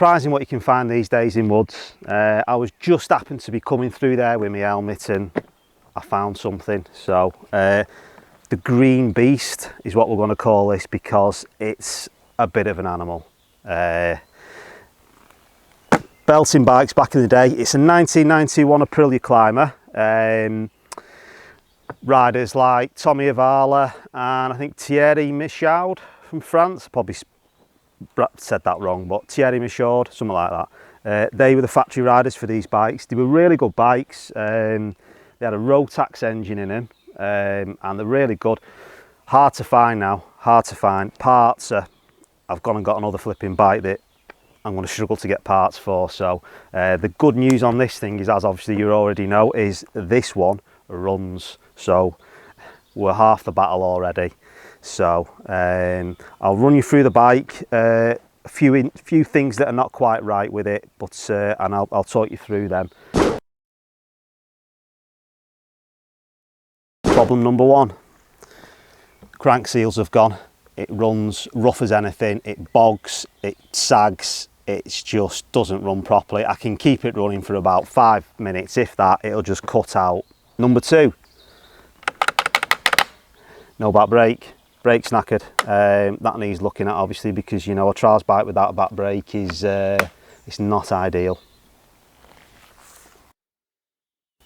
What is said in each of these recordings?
surprising what you can find these days in woods. I was just happened to be coming through there with my helmet and I found something. So the green beast is what we're going to call this, because it's a bit of an animal. Belting bikes back in the day. It's a 1991 Aprilia climber. Riders like Tommy Avala and I think Thierry Michaud from France. Probably said that wrong, but Thierry Michaud, something like that. They were the factory riders for these bikes. They were really good bikes. They had a Rotax engine in them, and they're really good. Hard to find now, hard to find. Parts, I've gone and got another flipping bike that I'm going to struggle to get parts for. So the good news on this thing is, as obviously you already know, is this one runs. So we're half the battle already. So I'll run you through the bike, a few things that are not quite right with it, but and I'll talk you through them. Problem number one, crank seals have gone. It runs rough as anything, it bogs, it sags, it just doesn't run properly. I can keep it running for about 5 minutes, if that, it'll just cut out. Number two, no back brake. Brake's knackered. That needs looking at, obviously, because you know a trials bike without a back brake is it's not ideal.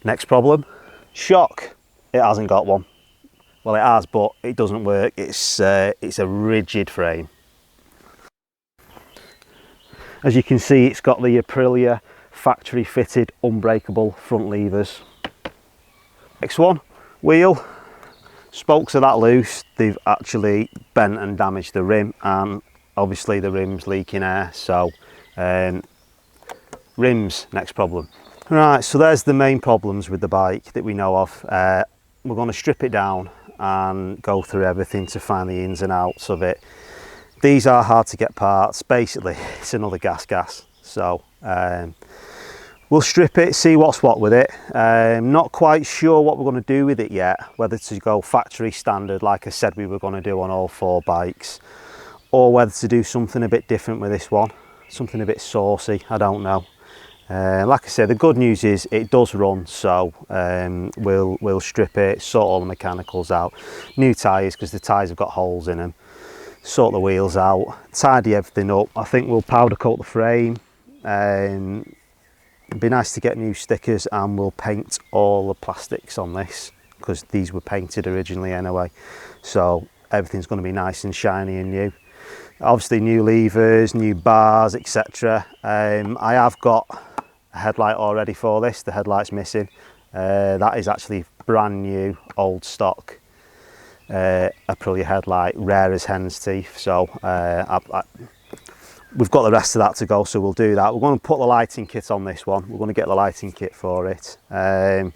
Next problem, shock. It hasn't got one. Well, it has, but it doesn't work. It's a rigid frame. As you can see, it's got the Aprilia factory fitted unbreakable front levers. Next one, wheel. Spokes are that loose, they've actually bent and damaged the rim, and obviously the rim's leaking air, so rims, next problem. Right, so there's the main problems with the bike that we know of. We're going to strip it down and go through everything to find the ins and outs of it. These are hard to get parts. Basically, it's another gas. So we'll strip it, see what's what with it. Not quite sure what we're going to do with it yet, whether to go factory standard like I said we were going to do on all 4 bikes, or whether to do something a bit different with this one, something a bit saucy, I don't know. Like I said, the good news is it does run, so we'll strip it, sort all the mechanicals out, new tyres because the tyres have got holes in them, sort the wheels out, tidy everything up. I think we'll powder coat the frame. It'd be nice to get new stickers, and we'll paint all the plastics on this because these were painted originally anyway, so everything's going to be nice and shiny and new. Obviously new levers, new bars, etc. I have got a headlight already for this. The headlight's missing. That is actually brand new old stock Aprilia headlight, rare as hen's teeth, so we've got the rest of that to go, so we'll do that. We're going to put the lighting kit on this one. We're going to get the lighting kit for it. And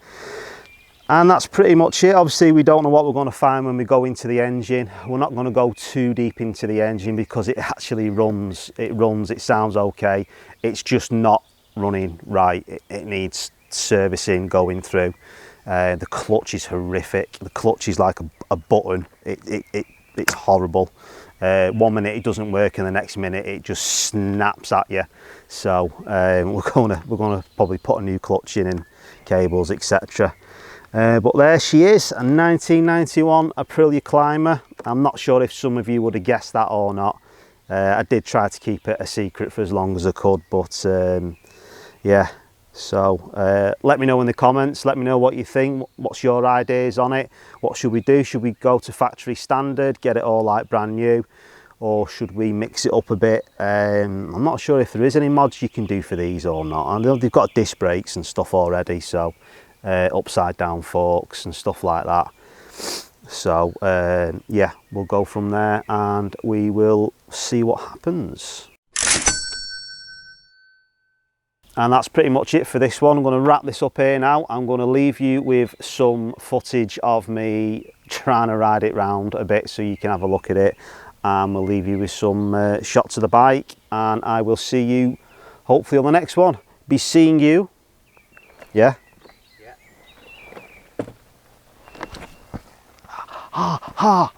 that's pretty much it. Obviously, we don't know what we're going to find when we go into the engine. We're not going to go too deep into the engine because it actually runs. It runs, it sounds okay. It's just not running right. It needs servicing going through. The clutch is horrific. The clutch is like a button. It's horrible. 1 minute it doesn't work, and the next minute it just snaps at you. So we're gonna probably put a new clutch in and cables, etc. But there she is, a 1991 Aprilia climber. I'm not sure if some of you would have guessed that or not. I did try to keep it a secret for as long as I could, but yeah. So let me know in the comments, let me know what you think. What's your ideas on it? What should we do? Should we go to factory standard, get it all like brand new, or should we mix it up a bit? I'm not sure if there is any mods you can do for these or not. I know they've got disc brakes and stuff already, so upside down forks and stuff like that. So yeah, we'll go from there and we will see what happens. And that's pretty much it for this one. I'm going to wrap this up here now. I'm going to leave you with some footage of me trying to ride it round a bit so you can have a look at it. And we'll leave you with some shots of the bike, and I will see you hopefully on the next one. Be seeing you. Yeah? Yeah. Ha ha!